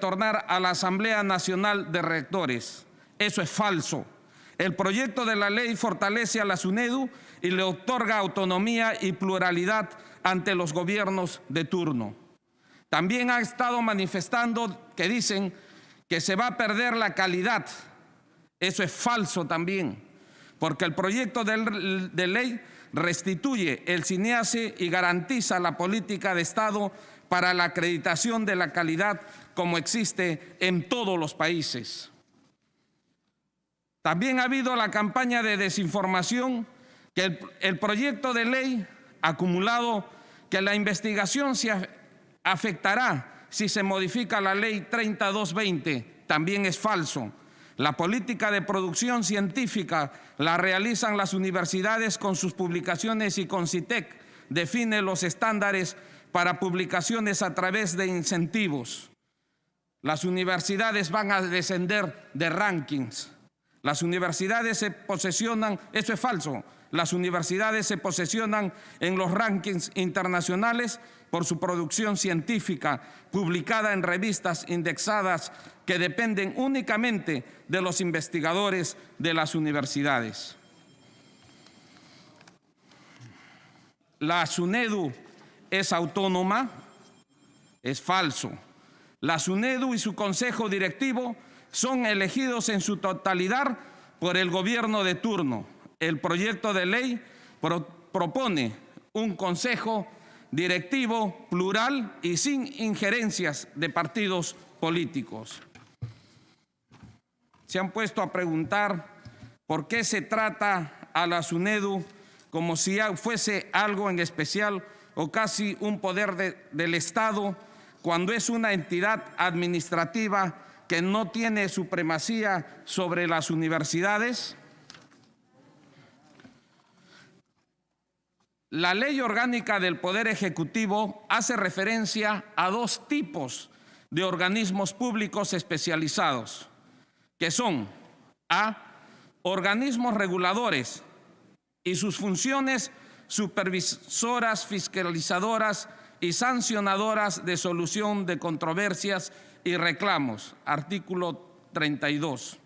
retornar a la Asamblea Nacional de Rectores. Eso es falso. El proyecto de la ley fortalece a la SUNEDU y le otorga autonomía y pluralidad ante los gobiernos de turno. También ha estado manifestando que dicen que se va a perder la calidad. Eso es falso también, porque el proyecto de ley restituye el SINEACE y garantiza la política de Estado para la acreditación de la calidad como existe en todos los países. También ha habido la campaña de desinformación que el proyecto de ley ha acumulado que la investigación se afectará si se modifica la ley 3220. También es falso. La política de producción científica la realizan las universidades con sus publicaciones y CONCITEC define los estándares para publicaciones a través de incentivos. Las universidades van a descender de rankings. Las universidades se posesionan, eso es falso, las universidades se posesionan en los rankings internacionales por su producción científica publicada en revistas indexadas que dependen únicamente de los investigadores de las universidades. La SUNEDU es autónoma, es falso. La SUNEDU y su consejo directivo son elegidos en su totalidad por el gobierno de turno. El proyecto de ley propone un consejo directivo plural y sin injerencias de partidos políticos. Se han puesto a preguntar por qué se trata a la SUNEDU como si fuese algo en especial o casi un poder del Estado, cuando es una entidad administrativa que no tiene supremacía sobre las universidades. La Ley Orgánica del Poder Ejecutivo hace referencia a dos tipos de organismos públicos especializados, que son organismos reguladores y sus funciones supervisoras, fiscalizadoras y sancionadoras de solución de controversias y reclamos, artículo 32.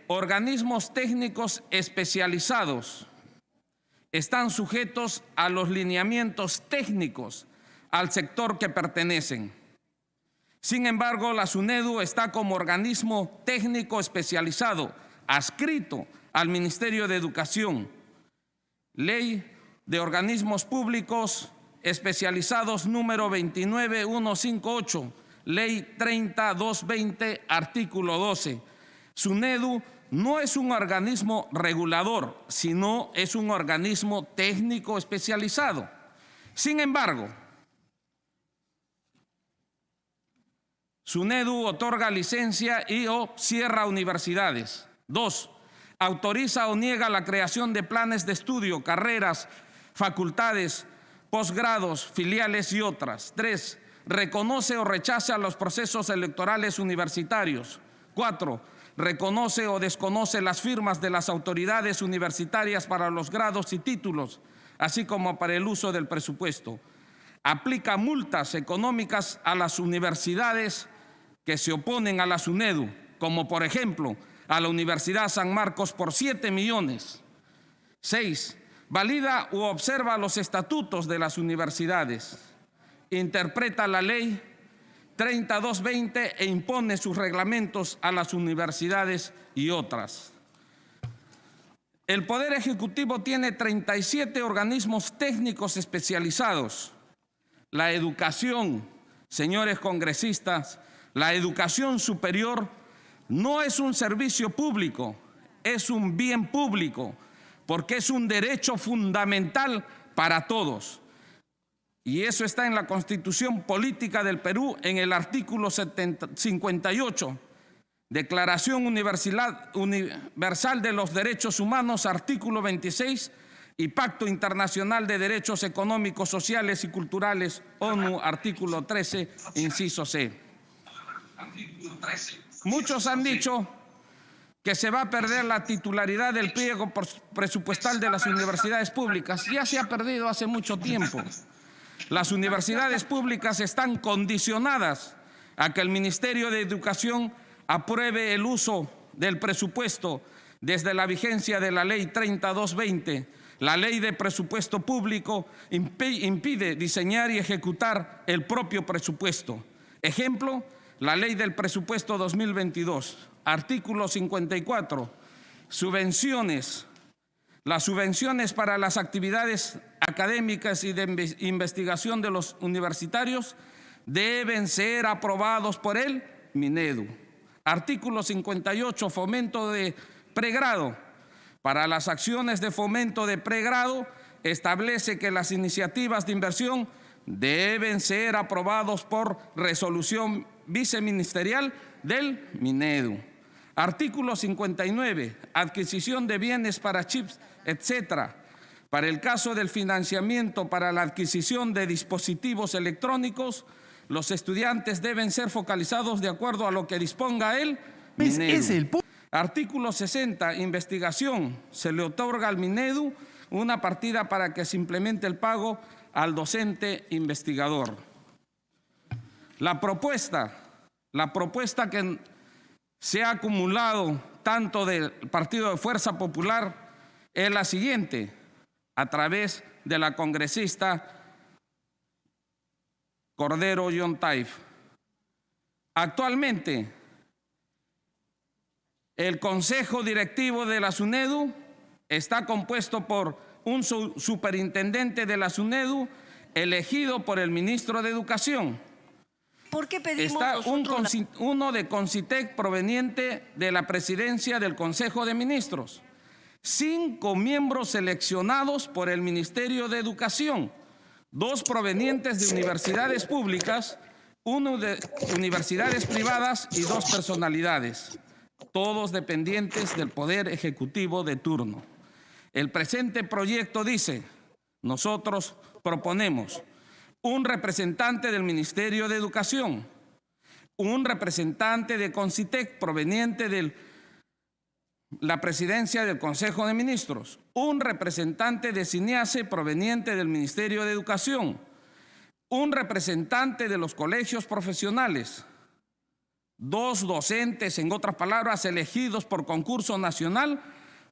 Organismos técnicos especializados. Están sujetos a los lineamientos técnicos al sector que pertenecen. Sin embargo, la SUNEDU está como organismo técnico especializado, adscrito al Ministerio de Educación. Ley de Organismos Públicos Especializados número 29158, Ley 30220, artículo 12. SUNEDU no es un organismo regulador, sino es un organismo técnico especializado. Sin embargo, SUNEDU otorga licencia y o cierra universidades. 2. Autoriza o niega la creación de planes de estudio, carreras, facultades, posgrados, filiales y otras. 3. Reconoce o rechaza los procesos electorales universitarios. 4. Reconoce o desconoce las firmas de las autoridades universitarias para los grados y títulos, así como para el uso del presupuesto. Aplica multas económicas a las universidades que se oponen a la SUNEDU, como por ejemplo a la Universidad San Marcos por 7 millones. 6. Valida u observa los estatutos de las universidades. Interpreta la ley 3220 e impone sus reglamentos a las universidades y otras. El Poder Ejecutivo tiene 37 organismos técnicos especializados. La educación, señores congresistas, la educación superior no es un servicio público, es un bien público, porque es un derecho fundamental para todos. Y eso está en la Constitución Política del Perú, en el artículo 58, Declaración Universal de los Derechos Humanos, artículo 26, y Pacto Internacional de Derechos Económicos, Sociales y Culturales, ONU, artículo 13, inciso C. Muchos han dicho que se va a perder la titularidad del pliego presupuestal de las universidades públicas. Ya se ha perdido hace mucho tiempo. Las universidades públicas están condicionadas a que el Ministerio de Educación apruebe el uso del presupuesto desde la vigencia de la Ley 3220. La Ley de Presupuesto Público impide diseñar y ejecutar el propio presupuesto. Ejemplo, la Ley del Presupuesto 2022, artículo 54, subvenciones. Las subvenciones para las actividades académicas y de investigación de los universitarios deben ser aprobados por el Minedu. Artículo 58, fomento de pregrado. Para las acciones de fomento de pregrado, establece que las iniciativas de inversión deben ser aprobados por resolución viceministerial del Minedu. Artículo 59, adquisición de bienes para chips, etc. Para el caso del financiamiento para la adquisición de dispositivos electrónicos, los estudiantes deben ser focalizados de acuerdo a lo que disponga el Minedu. Artículo 60, investigación. Se le otorga al Minedu una partida para que se implemente el pago al docente investigador. La propuesta que se ha acumulado tanto del Partido de Fuerza Popular es la siguiente, a través de la congresista Cordero Yontaif. Actualmente, el Consejo Directivo de la SUNEDU está compuesto por un superintendente de la SUNEDU elegido por el ministro de Educación. ¿Por qué pedimos está uno de CONCITEC proveniente de la presidencia del Consejo de Ministros. 5 miembros seleccionados por el Ministerio de Educación, 2 provenientes de universidades públicas, 1 de universidades privadas y 2 personalidades, todos dependientes del Poder Ejecutivo de turno. El presente proyecto dice, nosotros proponemos un representante del Ministerio de Educación, un representante de CONCITEC proveniente de la presidencia del Consejo de Ministros, un representante de SINIACE proveniente del Ministerio de Educación, un representante de los colegios profesionales, 2 docentes, en otras palabras, elegidos por concurso nacional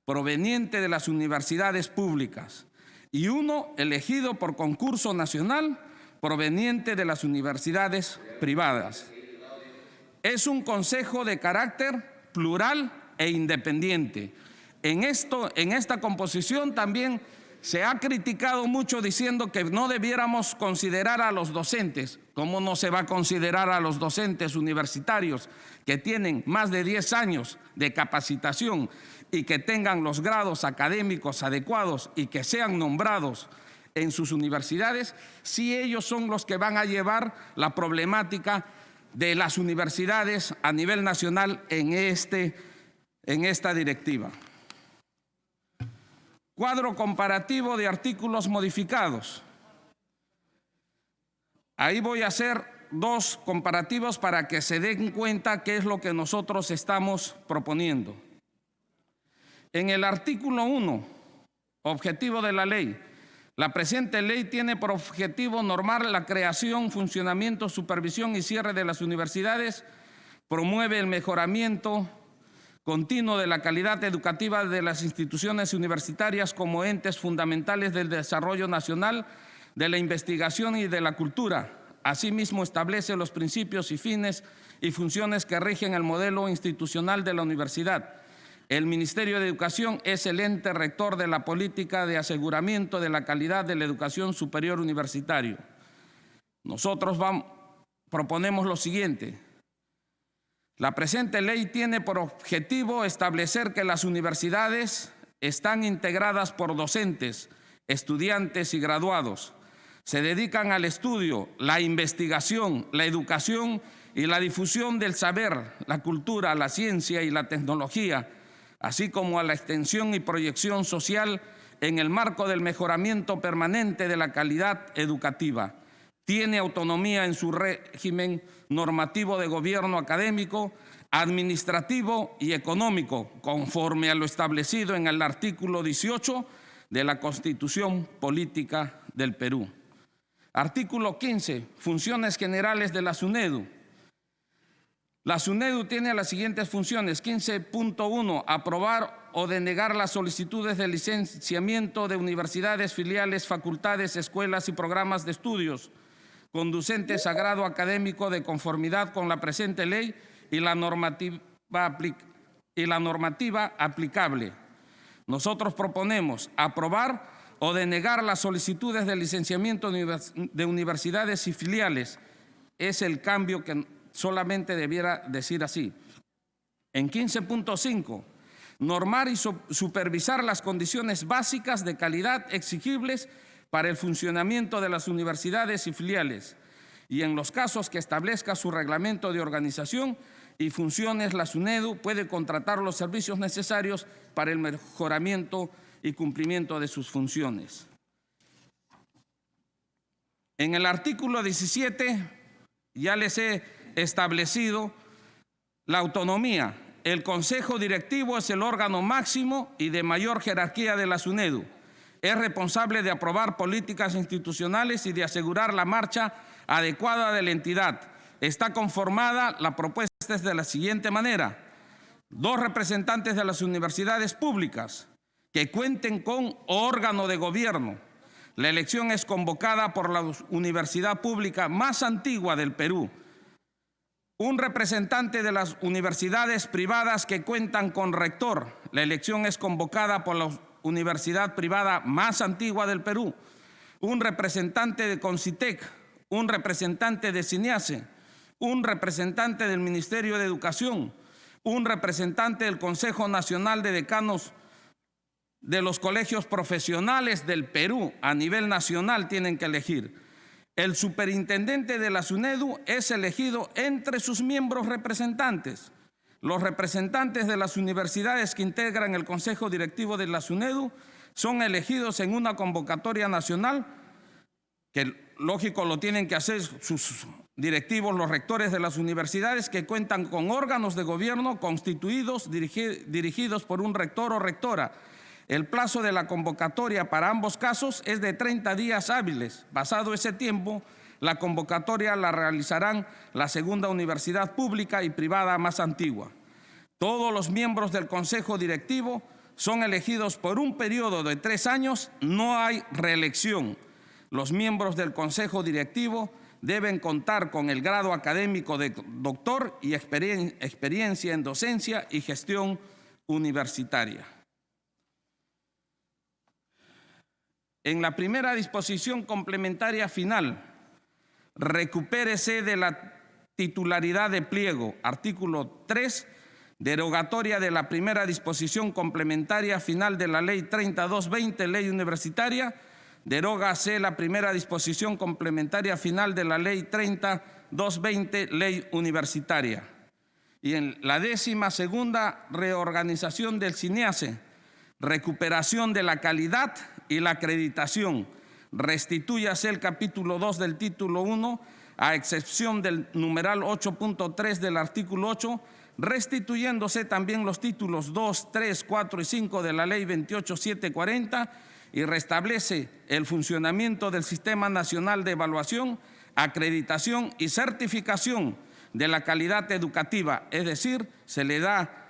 proveniente de las universidades públicas y 1 elegido por concurso nacional proveniente de las universidades privadas. Es un consejo de carácter plural e independiente. En esta composición también se ha criticado mucho diciendo que no debiéramos considerar a los docentes. ¿Cómo no se va a considerar a los docentes universitarios que tienen más de 10 años de capacitación y que tengan los grados académicos adecuados y que sean nombrados en sus universidades, si ellos son los que van a llevar la problemática de las universidades a nivel nacional en esta directiva? Cuadro comparativo de artículos modificados. Ahí voy a hacer 2 comparativos para que se den cuenta qué es lo que nosotros estamos proponiendo. En el artículo 1, objetivo de la ley, la presente ley tiene por objetivo normar la creación, funcionamiento, supervisión y cierre de las universidades, promueve el mejoramiento continuo de la calidad educativa de las instituciones universitarias como entes fundamentales del desarrollo nacional, de la investigación y de la cultura. Asimismo, establece los principios y fines y funciones que rigen el modelo institucional de la universidad. El Ministerio de Educación es el ente rector de la política de aseguramiento de la calidad de la educación superior universitaria. Nosotros proponemos lo siguiente. La presente ley tiene por objetivo establecer que las universidades están integradas por docentes, estudiantes y graduados. Se dedican al estudio, la investigación, la educación y la difusión del saber, la cultura, la ciencia y la tecnología, así como a la extensión y proyección social en el marco del mejoramiento permanente de la calidad educativa. Tiene autonomía en su régimen normativo de gobierno académico, administrativo y económico, conforme a lo establecido en el artículo 18 de la Constitución Política del Perú. Artículo 15. Funciones generales de la SUNEDU. La SUNEDU tiene las siguientes funciones. 15.1. Aprobar o denegar las solicitudes de licenciamiento de universidades, filiales, facultades, escuelas y programas de estudios conducentes a grado académico de conformidad con la presente ley y la normativa aplicable. Nosotros proponemos aprobar o denegar las solicitudes de licenciamiento de universidades y filiales. Es el cambio que solamente debiera decir así. En 15.5, normar y supervisar las condiciones básicas de calidad exigibles para el funcionamiento de las universidades y filiales, y en los casos que establezca su reglamento de organización y funciones, la SUNEDU puede contratar los servicios necesarios para el mejoramiento y cumplimiento de sus funciones. En el artículo 17 ya les he establecido la autonomía. El Consejo Directivo es el órgano máximo y de mayor jerarquía de la SUNEDU. Es responsable de aprobar políticas institucionales y de asegurar la marcha adecuada de la entidad. Está conformada, la propuesta es de la siguiente manera: 2 representantes de las universidades públicas que cuenten con órgano de gobierno. La elección es convocada por la universidad pública más antigua del Perú. 1 representante de las universidades privadas que cuentan con rector. La elección es convocada por la universidad privada más antigua del Perú. 1 representante de CONCITEC, 1 representante de CINEACE, 1 representante del Ministerio de Educación, 1 representante del Consejo Nacional de Decanos de los colegios profesionales del Perú. A nivel nacional tienen que elegir. El superintendente de la SUNEDU es elegido entre sus miembros representantes. Los representantes de las universidades que integran el Consejo Directivo de la SUNEDU son elegidos en una convocatoria nacional, que lógico lo tienen que hacer sus directivos, los rectores de las universidades, que cuentan con órganos de gobierno constituidos, dirigidos por un rector o rectora. El plazo de la convocatoria para ambos casos es de 30 días hábiles. Pasado ese tiempo, la convocatoria la realizarán la segunda universidad pública y privada más antigua. Todos los miembros del Consejo Directivo son elegidos por un periodo de 3 años, no hay reelección. Los miembros del Consejo Directivo deben contar con el grado académico de doctor y experiencia en docencia y gestión universitaria. En la primera disposición complementaria final, recupérese de la titularidad de pliego. Artículo 3, derogatoria de la primera disposición complementaria final de la Ley 3220, Ley Universitaria. Derógase la primera disposición complementaria final de la Ley 3220, Ley Universitaria. Y en la 12ª reorganización del CINEACE, recuperación de la calidad y la acreditación. Restitúyase el capítulo 2 del título 1, a excepción del numeral 8.3 del artículo 8, restituyéndose también los títulos 2, 3, 4 y 5 de la Ley 28740, y restablece el funcionamiento del Sistema Nacional de Evaluación, Acreditación y Certificación de la Calidad Educativa, es decir, se le da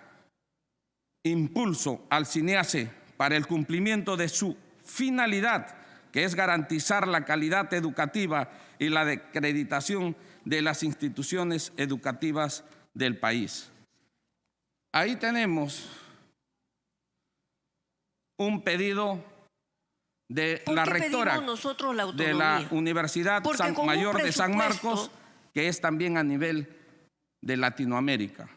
impulso al CINEACE para el cumplimiento de su finalidad, que es garantizar la calidad educativa y la acreditación de las instituciones educativas del país. Ahí tenemos un pedido de la rectora de la Universidad Mayor de San Marcos, que es también a nivel de Latinoamérica.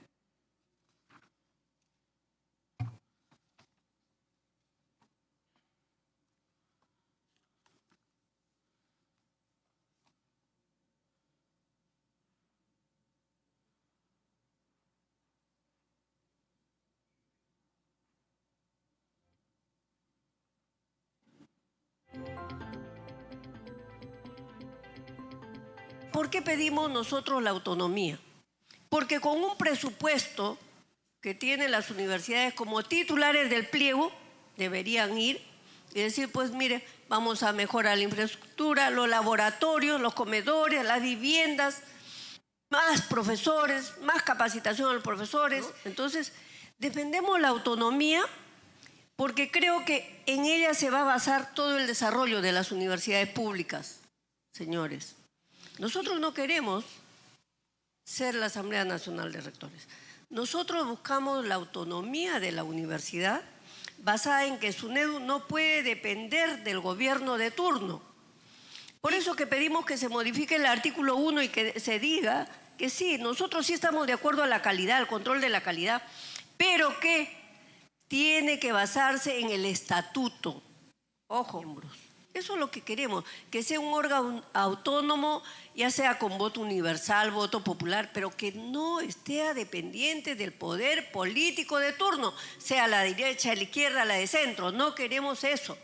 ¿Por qué pedimos nosotros la autonomía? Porque con un presupuesto que tienen las universidades como titulares del pliego, deberían ir y decir, pues mire, vamos a mejorar la infraestructura, los laboratorios, los comedores, las viviendas, más profesores, más capacitación a los profesores. Entonces, defendemos la autonomía porque creo que en ella se va a basar todo el desarrollo de las universidades públicas, señores. Nosotros no queremos ser la Asamblea Nacional de Rectores. Nosotros buscamos la autonomía de la universidad basada en que SUNEDU no puede depender del gobierno de turno. Por eso que pedimos que se modifique el artículo 1 y que se diga que sí, nosotros sí estamos de acuerdo a la calidad, al control de la calidad, pero que tiene que basarse en el estatuto. Ojo, miembros. Eso es lo que queremos, que sea un órgano autónomo, ya sea con voto universal, voto popular, pero que no esté dependiente del poder político de turno, sea la derecha, la izquierda, la de centro. No queremos eso.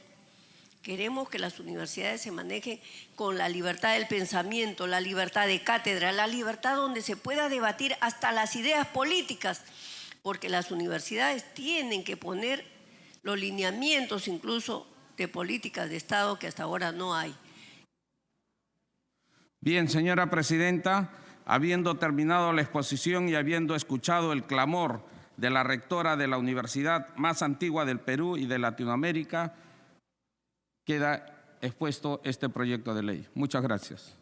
Queremos que las universidades se manejen con la libertad del pensamiento, la libertad de cátedra, la libertad donde se pueda debatir hasta las ideas políticas, porque las universidades tienen que poner los lineamientos incluso de políticas de Estado que hasta ahora no hay. Bien, señora presidenta, habiendo terminado la exposición y habiendo escuchado el clamor de la rectora de la universidad más antigua del Perú y de Latinoamérica, queda expuesto este proyecto de ley. Muchas gracias.